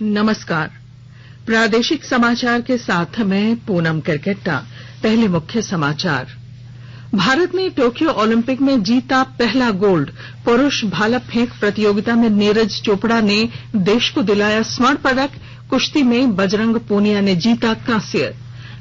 नमस्कार। प्रादेशिक समाचार के साथ मैं पूनम करकेट्टा। पहले मुख्य समाचार। भारत ने टोक्यो ओलंपिक में जीता पहला गोल्ड। पुरुष भाला फेंक प्रतियोगिता में नीरज चोपड़ा ने देश को दिलाया स्वर्ण पदक। कुश्ती में बजरंग पूनिया ने जीता कांस्य।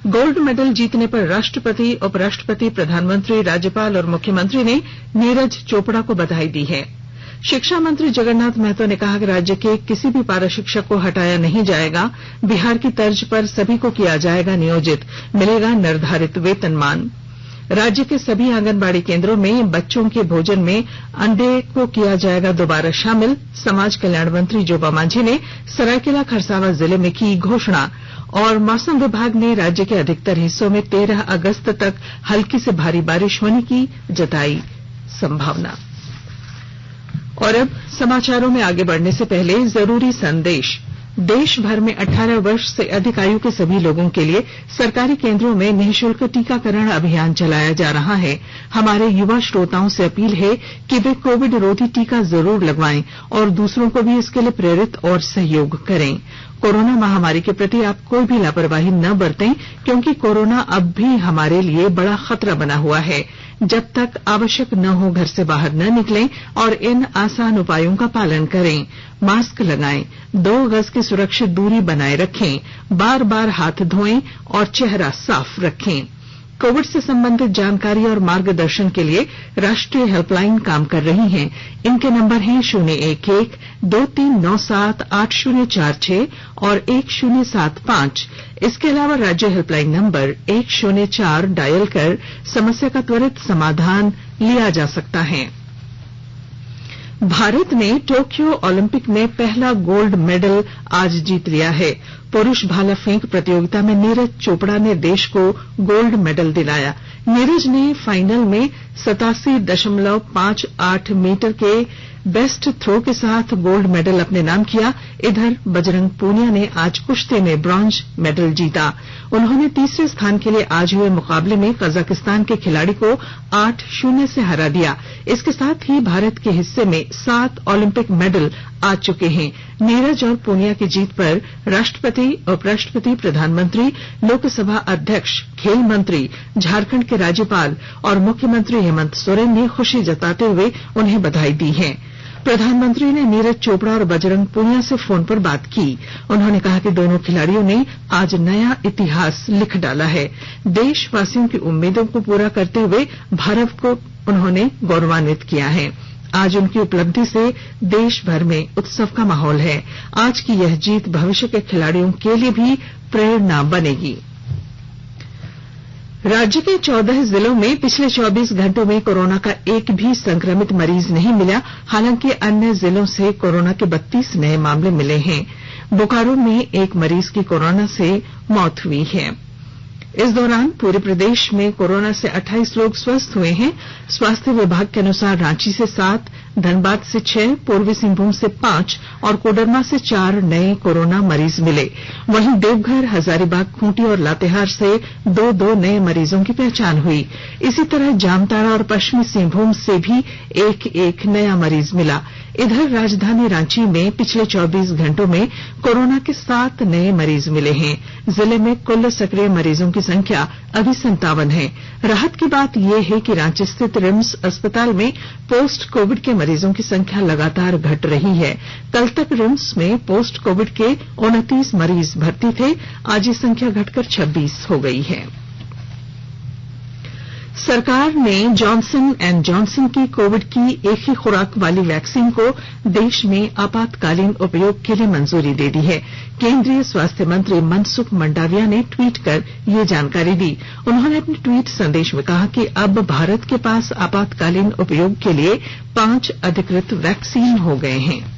गोल्ड मेडल जीतने पर राष्ट्रपति, उपराष्ट्रपति, प्रधानमंत्री, राज्यपाल और मुख्यमंत्री ने नीरज चोपड़ा को बधाई दी है। शिक्षा मंत्री जगन्नाथ महतो ने कहा कि राज्य के किसी भी पारा शिक्षक को हटाया नहीं जाएगा। बिहार की तर्ज पर सभी को किया जाएगा नियोजित, मिलेगा निर्धारित वेतनमान। राज्य के सभी आंगनबाड़ी केंद्रों में बच्चों के भोजन में अंडे को किया जाएगा दोबारा शामिल। समाज कल्याण मंत्री जोबा मांझी ने सरायकेला खरसावां जिले में की घोषणा। और मौसम विभाग ने राज्य के अधिकतर हिस्सों में 13 अगस्त तक हल्की से भारी बारिश होने की जताई संभावना। और अब समाचारों में आगे बढ़ने से पहले जरूरी संदेश। देश भर में 18 वर्ष से अधिक आयु के सभी लोगों के लिए सरकारी केंद्रों में निःशुल्क टीकाकरण अभियान चलाया जा रहा है। हमारे युवा श्रोताओं से अपील है कि वे कोविड रोधी टीका जरूर लगवाएं और दूसरों को भी इसके लिए प्रेरित और सहयोग करें। कोरोना महामारी के प्रति आप कोई भी लापरवाही न बरतें, क्योंकि कोरोना अब भी हमारे लिए बड़ा खतरा बना हुआ है। जब तक आवश्यक न हो घर से बाहर न निकलें और इन आसान उपायों का पालन करें। मास्क लगाएं, 2 गज की सुरक्षित दूरी बनाए रखें, बार बार हाथ धोएं और चेहरा साफ रखें। कोविड से संबंधित जानकारी और मार्गदर्शन के लिए राष्ट्रीय हेल्पलाइन काम कर रही है। इनके नंबर हैं 011-2397-8046 और 1075। इसके अलावा राज्य हेल्पलाइन नंबर 104 डायल कर समस्या का त्वरित समाधान लिया जा सकता है। भारत ने टोक्यो ओलंपिक में पहला गोल्ड मेडल आज जीत लिया है। पुरुष भाला फेंक प्रतियोगिता में नीरज चोपड़ा ने देश को गोल्ड मेडल दिलाया। नीरज ने फाइनल में 87.58 मीटर के बेस्ट थ्रो के साथ गोल्ड मेडल अपने नाम किया। इधर बजरंग पूनिया ने आज कुश्ती में ब्रॉन्ज मेडल जीता। उन्होंने तीसरे स्थान के लिए आज हुए मुकाबले में कजाकिस्तान के खिलाड़ी को 8-0 से हरा दिया। इसके साथ ही भारत के हिस्से में 7 ओलंपिक मेडल आ चुके हैं। नीरज और पूनिया की जीत पर राष्ट्रपति, उपराष्ट्रपति, प्रधानमंत्री, लोकसभा अध्यक्ष, खेल मंत्री, झारखंड के राज्यपाल और मुख्यमंत्री हेमंत सोरेन ने खुशी जताते हुए उन्हें बधाई दी है। प्रधानमंत्री ने नीरज चोपड़ा और बजरंग पूनिया से फोन पर बात की। उन्होंने कहा कि दोनों खिलाड़ियों ने आज नया इतिहास लिख डाला है। देशवासियों की उम्मीदों को पूरा करते हुए भारत को उन्होंने गौरवान्वित किया है। आज उनकी उपलब्धि से देश भर में उत्सव का माहौल है। आज की यह जीत भविष्य के खिलाड़ियों के लिए भी प्रेरणा बनेगी। राज्य के 14 जिलों में पिछले 24 घंटों में कोरोना का एक भी संक्रमित मरीज नहीं मिला। हालांकि अन्य जिलों से कोरोना के 32 नए मामले मिले हैं। बोकारो में एक मरीज की कोरोना से मौत हुई है। इस दौरान पूरे प्रदेश में कोरोना से 28 लोग स्वस्थ हुए हैं। स्वास्थ्य विभाग के अनुसार रांची से 7, धनबाद से 6, पूर्वी सिंहभूम से 5 और कोडरमा से 4 नए कोरोना मरीज मिले। वहीं देवघर, हजारीबाग, खूंटी और लातेहार से 2-2 नए मरीजों की पहचान हुई। इसी तरह जामताड़ा और पश्चिमी सिंहभूम से भी 1-1 नया मरीज मिला। इधर राजधानी रांची में पिछले 24 घंटों में कोरोना के 7 नए मरीज मिले हैं। जिले में कुल सक्रिय मरीजों की संख्या अभी 57 है। राहत की बात यह है कि रांची स्थित रिम्स अस्पताल में पोस्ट कोविड के मरीजों की संख्या लगातार घट रही है। कल तक रिम्स में पोस्ट कोविड के 29 मरीज भर्ती थे। आज ये संख्या घटकर 26 हो गई है। सरकार ने जॉनसन एंड जॉनसन की कोविड की एक ही खुराक वाली वैक्सीन को देश में आपातकालीन उपयोग के लिए मंजूरी दे दी है। केंद्रीय स्वास्थ्य मंत्री मनसुख मंडाविया ने ट्वीट कर ये जानकारी दी। उन्होंने अपने ट्वीट संदेश में कहा कि अब भारत के पास आपातकालीन उपयोग के लिए 5 अधिकृत वैक्सीन हो गए हैं।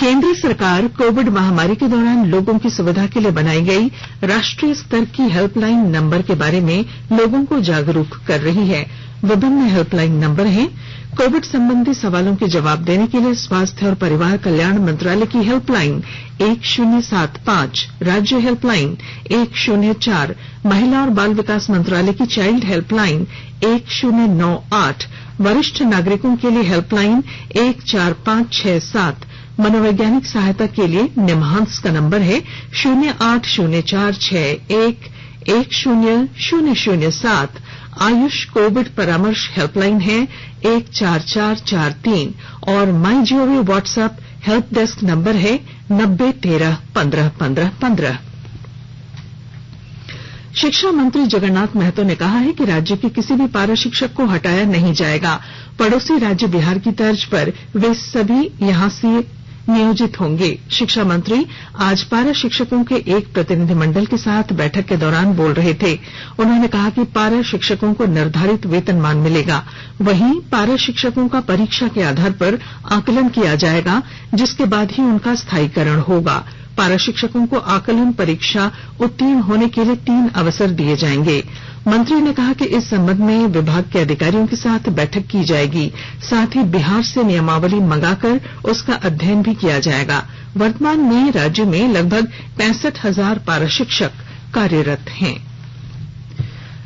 केंद्र सरकार कोविड महामारी के दौरान लोगों की सुविधा के लिए बनाई गई राष्ट्रीय स्तर की हेल्पलाइन नंबर के बारे में लोगों को जागरूक कर रही है। विभिन्न हेल्पलाइन नंबर हैं। कोविड संबंधी सवालों के जवाब देने के लिए स्वास्थ्य और परिवार कल्याण मंत्रालय की हेल्पलाइन 1075, राज्य हेल्पलाइन 104, महिला और बाल विकास मंत्रालय की चाइल्ड हेल्पलाइन 1098, वरिष्ठ नागरिकों के लिए हेल्पलाइन 14567, मनोवैज्ञानिक सहायता के लिए निमहांस का नंबर है 080461100007। आयुष कोविड परामर्श हेल्पलाइन है 14443 और MyGov WhatsApp help desk number है 9013151515। शिक्षा मंत्री जगन्नाथ महतो ने कहा है कि राज्य के किसी भी पारा शिक्षक को हटाया नहीं जाएगा। पड़ोसी राज्य बिहार की तर्ज पर वे सभी यहां से नियोजित होंगे। शिक्षा मंत्री आज पारा शिक्षकों के एक प्रतिनिधिमंडल के साथ बैठक के दौरान बोल रहे थे। उन्होंने कहा कि पारा शिक्षकों को निर्धारित वेतनमान मिलेगा, वहीं पारा शिक्षकों का परीक्षा के आधार पर आकलन किया जाएगा, जिसके बाद ही उनका स्थायीकरण होगा। पारा शिक्षकों को आकलन परीक्षा उत्तीर्ण होने के लिए 3 अवसर दिए जाएंगे। मंत्री ने कहा कि इस संबंध में विभाग के अधिकारियों के साथ बैठक की जाएगी, साथ ही बिहार से नियमावली मंगाकर उसका अध्ययन भी किया जाएगा। वर्तमान में राज्य में लगभग 65,000 पारा शिक्षक कार्यरत हैं।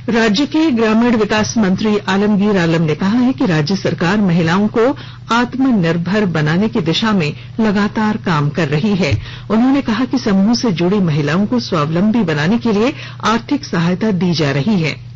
राज्य के ग्रामीण विकास मंत्री आलमगीर आलम ने कहा है कि राज्य सरकार महिलाओं को आत्मनिर्भर बनाने की दिशा में लगातार काम कर रही है। उन्होंने कहा कि समूह से जुड़ी महिलाओं को स्वावलंबी बनाने के लिए आर्थिक सहायता दी जा रही है।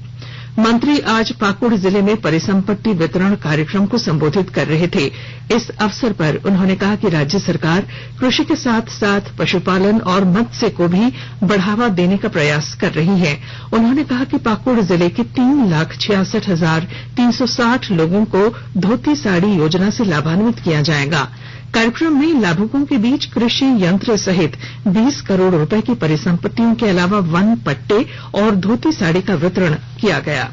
मंत्री आज पाकुड़ जिले में परिसंपत्ति वितरण कार्यक्रम को संबोधित कर रहे थे। इस अवसर पर उन्होंने कहा कि राज्य सरकार कृषि के साथ साथ पशुपालन और मत्स्य को भी बढ़ावा देने का प्रयास कर रही है। उन्होंने कहा कि पाकुड़ जिले के 3,66,360 लोगों को धोती साड़ी योजना से लाभान्वित किया जाएगा। कार्यक्रम में लाभुकों के बीच कृषि यंत्र सहित 20 करोड़ रुपए की परिसंपत्तियों के अलावा वन पट्टे और धोती साड़ी का वितरण किया गया।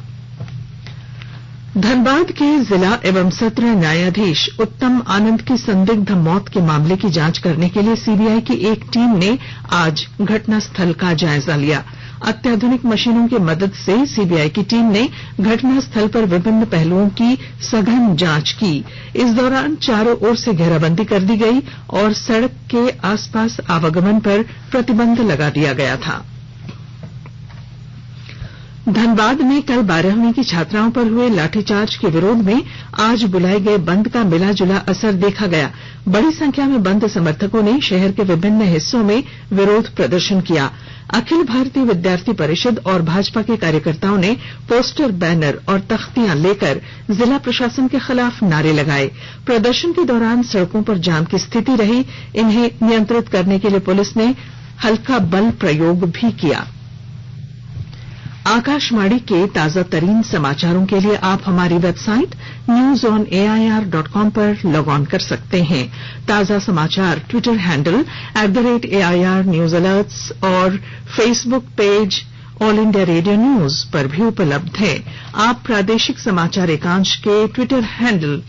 धनबाद के जिला एवं सत्र न्यायाधीश उत्तम आनंद की संदिग्ध मौत के मामले की जांच करने के लिए सीबीआई की एक टीम ने आज घटनास्थल का जायजा लिया। अत्याधुनिक मशीनों की मदद से सीबीआई की टीम ने घटनास्थल पर विभिन्न पहलुओं की सघन जांच की। इस दौरान चारों ओर से घेराबंदी कर दी गई और सड़क के आसपास आवागमन पर प्रतिबंध लगा दिया गया था। धनबाद में कल 12वीं की छात्राओं पर हुए लाठीचार्ज के विरोध में आज बुलाए गए बंद का मिला जुला असर देखा गया। बड़ी संख्या में बंद समर्थकों ने शहर के विभिन्न हिस्सों में विरोध प्रदर्शन किया। अखिल भारतीय विद्यार्थी परिषद और भाजपा के कार्यकर्ताओं ने पोस्टर, बैनर और तख्तियां लेकर जिला प्रशासन के खिलाफ नारे लगाए। प्रदर्शन के दौरान सड़कों पर जाम की स्थिति रही। इन्हें नियंत्रित करने के लिए पुलिस ने हल्का बल प्रयोग भी किया। आकाशवाणी के ताजा तरीन समाचारों के लिए आप हमारी वेबसाइट newsonair.com पर लॉग ऑन कर सकते हैं। ताजा समाचार Twitter handle @AIR news alerts और Facebook page all India radio news पर भी उपलब्ध है। आप प्रादेशिक समाचार एकांश के ट्विटर हैंडल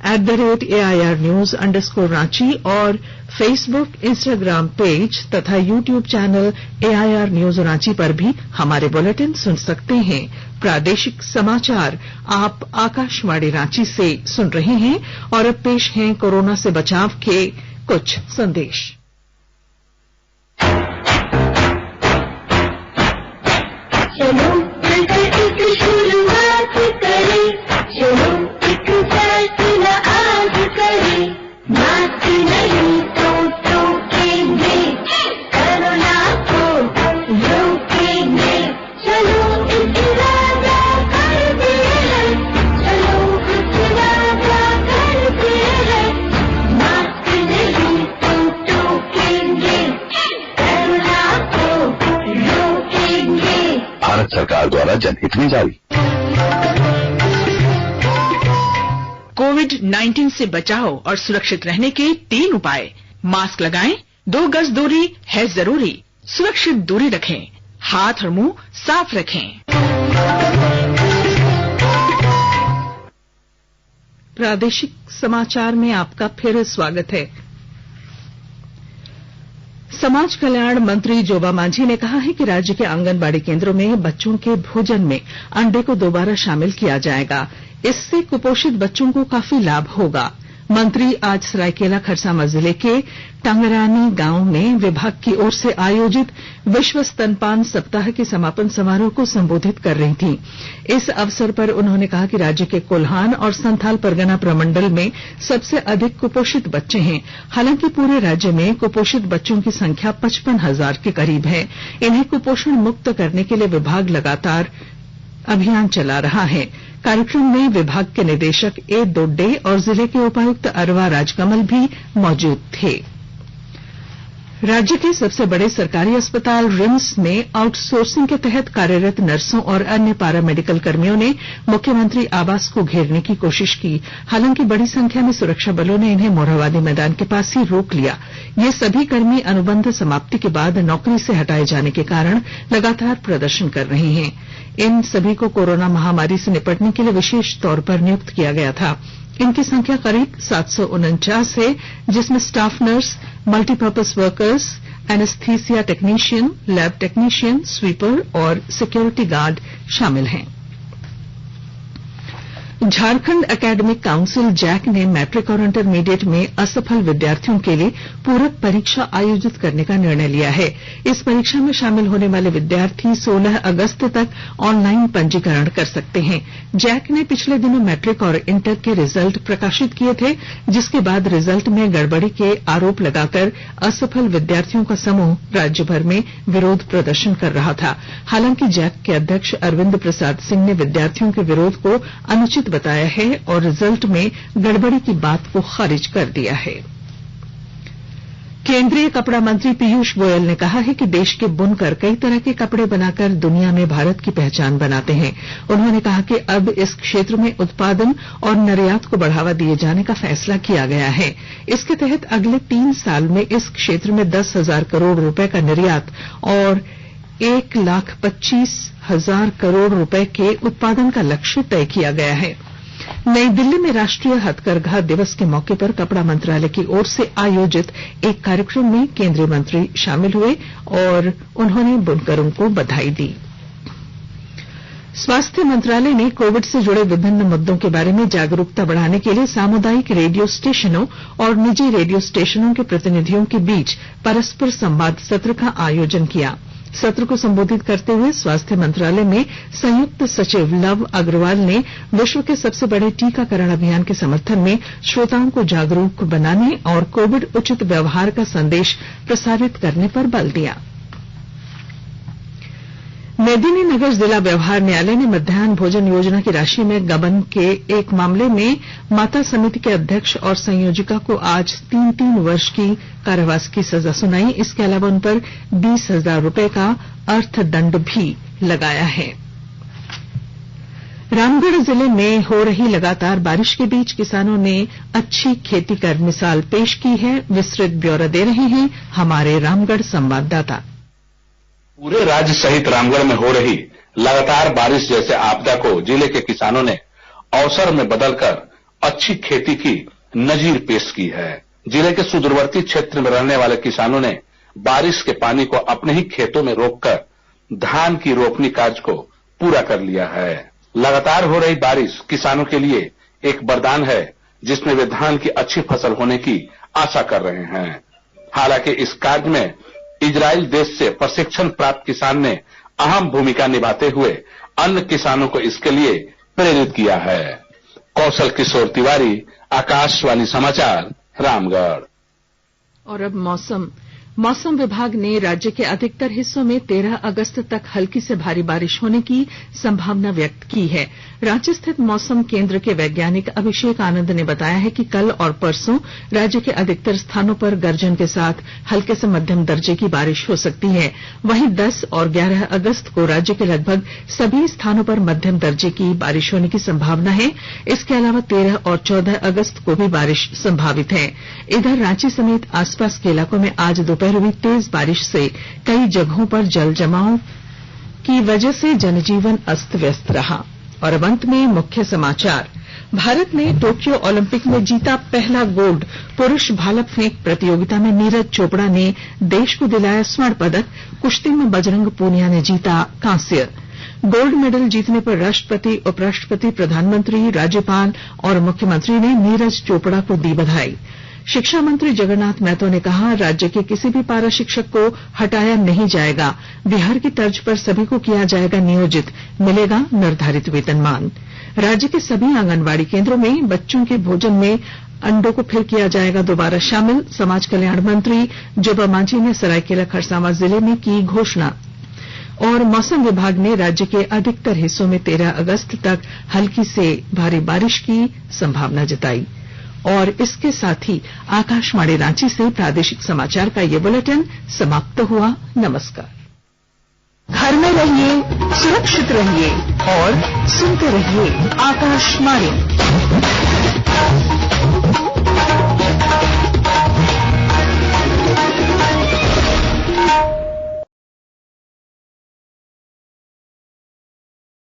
@AIR News_Ranchi और फेसबुक, इंस्टाग्राम पेज तथा YouTube channel AIR News Ranchi पर भी हमारे बुलेटिन सुन सकते हैं। प्रादेशिक समाचार आप आकाशवाणी रांची से सुन रहे हैं और अब पेश हैं कोरोना से बचाव के कुछ संदेश। चलो मिलकर शुरुआत करें, चलो एक फैसला आज करें, मास्क नहीं तो टोकेंगे, कोरोना को रोकेंगे। चलो एक वादा करते हैं, चलो एक वादा करते हैं, मास्क नहीं तो टोकेंगे, कोरोना को रोकेंगे। भारत सरकार द्वारा जनहित में जारी। कोविड-19 से बचाव और सुरक्षित रहने के 3 उपाय। मास्क लगाएं, 2 गज दूरी है जरूरी, सुरक्षित दूरी रखें, हाथ और मुंह साफ रखें। प्रादेशिक समाचार में आपका फिर स्वागत है। समाज कल्याण मंत्री जोबा मांझी ने कहा है कि राज्य के आंगनबाड़ी केंद्रों में बच्चों के भोजन में अंडे को दोबारा शामिल किया जाएगा। इससे कुपोषित बच्चों को काफी लाभ होगा। मंत्री आज सरायकेला खरसावां जिले के टांगरानी गांव में विभाग की ओर से आयोजित विश्व स्तनपान सप्ताह के समापन समारोह को संबोधित कर रही थी। इस अवसर पर उन्होंने कहा कि राज्य के कोल्हान और संथाल परगना प्रमंडल में सबसे अधिक कुपोषित बच्चे हैं। हालांकि पूरे राज्य में कुपोषित बच्चों की संख्या 55,000 के करीब है। इन्हें कुपोषण मुक्त करने के लिए विभाग लगातार अभियान चला रहा है। कार्यक्रम में विभाग के निदेशक ए दोड्डे और जिले के उपायुक्त अरवा राजकमल भी मौजूद थे। राज्य के सबसे बड़े सरकारी अस्पताल रिम्स में आउटसोर्सिंग के तहत कार्यरत नर्सों और अन्य पारा मेडिकल कर्मियों ने मुख्यमंत्री आवास को घेरने की कोशिश की। हालांकि बड़ी संख्या में सुरक्षा बलों ने इन्हें मोरहाबादी मैदान के पास ही रोक लिया। ये सभी कर्मी अनुबंध समाप्ति के बाद नौकरी से हटाए जाने के कारण लगातार प्रदर्शन कर रहे हैं। इन सभी को कोरोना महामारी से निपटने के लिए विशेष तौर पर नियुक्त किया गया था। इनकी संख्या करीब 749 है, जिसमें staff nurse, multipurpose workers, anaesthesia technician, lab technician, sweeper और सिक्योरिटी गार्ड शामिल हैं। झारखंड एकेडमिक काउंसिल जैक ने मैट्रिक और इंटरमीडिएट में असफल विद्यार्थियों के लिए पूरक परीक्षा आयोजित करने का निर्णय लिया है। इस परीक्षा में शामिल होने वाले विद्यार्थी 16 अगस्त तक ऑनलाइन पंजीकरण कर सकते हैं। जैक ने पिछले दिनों मैट्रिक और इंटर के रिजल्ट प्रकाशित किए थे, जिसके बाद रिजल्ट में गड़बड़ी के आरोप लगाकर असफल विद्यार्थियों का समूह राज्य भर में विरोध प्रदर्शन कर रहा था। हालांकि जैक के अध्यक्ष अरविंद प्रसाद सिंह ने विद्यार्थियों के विरोध को अनुचित बताया है और रिजल्ट में गड़बड़ी की बात को खारिज कर दिया है। केंद्रीय कपड़ा मंत्री पीयूष गोयल ने कहा है कि देश के बुनकर कई तरह के कपड़े बनाकर दुनिया में भारत की पहचान बनाते हैं। उन्होंने कहा कि अब इस क्षेत्र में उत्पादन और निर्यात को बढ़ावा दिए जाने का फैसला किया गया है। इसके तहत अगले 3 साल में इस क्षेत्र में 10,000 करोड़ रुपए का निर्यात और 1,25,000 करोड़ रुपए के उत्पादन का लक्ष्य तय किया गया है। नई दिल्ली में राष्ट्रीय हथकरघा दिवस के मौके पर कपड़ा मंत्रालय की ओर से आयोजित एक कार्यक्रम में केंद्रीय मंत्री शामिल हुए और उन्होंने बुनकरों को बधाई दी। स्वास्थ्य मंत्रालय ने कोविड से जुड़े विभिन्न मुद्दों के बारे में जागरूकता बढ़ाने के लिए सामुदायिक रेडियो स्टेशनों और निजी रेडियो स्टेशनों के प्रतिनिधियों के बीच परस्पर संवाद सत्र का आयोजन किया। सत्र को संबोधित करते हुए स्वास्थ्य मंत्रालय में संयुक्त सचिव लव अग्रवाल ने विश्व के सबसे बड़े टीकाकरण अभियान के समर्थन में श्रोताओं को जागरूक बनाने और कोविड उचित व्यवहार का संदेश प्रसारित करने पर बल दिया। मेदिनीनगर जिला व्यवहार न्यायालय ने मध्याह्न भोजन योजना की राशि में गबन के एक मामले में माता समिति के अध्यक्ष और संयोजिका को आज 3-3 वर्ष की कारावास की सजा सुनाई। इसके अलावा उन पर 20,000 रुपए का अर्थदंड भी लगाया है। रामगढ़ जिले में हो रही लगातार बारिश के बीच किसानों ने अच्छी खेती कर मिसाल पेश की है। विस्तृत ब्यौरा दे रहे हैं हमारे रामगढ़ संवाददाता। पूरे राज्य सहित रामगढ़ में हो रही लगातार बारिश जैसे आपदा को जिले के किसानों ने अवसर में बदलकर अच्छी खेती की नजीर पेश की है। जिले के सुदूरवर्ती क्षेत्र में रहने वाले किसानों ने बारिश के पानी को अपने ही खेतों में रोककर धान की रोपनी कार्य को पूरा कर लिया है। लगातार हो रही बारिश किसानों के लिए एक वरदान है, जिसमें वे धान की अच्छी फसल होने की आशा कर रहे हैं। हालांकि इस कार्य में इजराइल देश से प्रशिक्षण प्राप्त किसान ने अहम भूमिका निभाते हुए अन्य किसानों को इसके लिए प्रेरित किया है। कौशल किशोर तिवारी, आकाशवाणी समाचार, रामगढ़। और अब मौसम विभाग ने राज्य के अधिकतर हिस्सों में 13 अगस्त तक हल्की से भारी बारिश होने की संभावना व्यक्त की है। रांची स्थित मौसम केंद्र के वैज्ञानिक अभिषेक आनंद ने बताया है कि कल और परसों राज्य के अधिकतर स्थानों पर गर्जन के साथ हल्के से मध्यम दर्जे की बारिश हो सकती है। वहीं 10 और 11 अगस्त को राज्य के लगभग सभी स्थानों पर मध्यम दर्जे की बारिश होने की संभावना है। इसके अलावा 13 और 14 अगस्त को भी बारिश संभावित है। इधर रांची समेत आसपास के इलाकों में आज दोपहर हुई तेज बारिश से कई जगहों पर जल जमाव की वजह से जनजीवन अस्त व्यस्त रहा। और अब अंत में मुख्य समाचार। भारत ने टोक्यो ओलंपिक में जीता पहला गोल्ड। पुरुष भाला फेंक प्रतियोगिता में नीरज चोपड़ा ने देश को दिलाया स्वर्ण पदक। कुश्ती में बजरंग पूनिया ने जीता कांस्य। गोल्ड मेडल जीतने पर राष्ट्रपति, उपराष्ट्रपति, प्रधानमंत्री, राज्यपाल और मुख्यमंत्री ने नीरज चोपड़ा को दी बधाई। शिक्षा मंत्री जगन्नाथ महतो ने कहा, राज्य के किसी भी पारा शिक्षक को हटाया नहीं जाएगा। बिहार की तर्ज पर सभी को किया जाएगा नियोजित, मिलेगा निर्धारित वेतनमान। राज्य के सभी आंगनबाड़ी केंद्रों में बच्चों के भोजन में अंडों को फिर किया जाएगा दोबारा शामिल। समाज कल्याण मंत्री जोबा मांझी ने सरायकेला खरसावां जिले में की घोषणा। और मौसम विभाग ने राज्य के अधिकतर हिस्सों में 13 अगस्त तक हल्की से भारी बारिश की संभावना जताई। और इसके साथ ही आकाशवाणी रांची से प्रादेशिक समाचार का ये बुलेटिन समाप्त हुआ। नमस्कार। घर में रहिए, सुरक्षित रहिए और सुनते रहिए आकाशवाणी।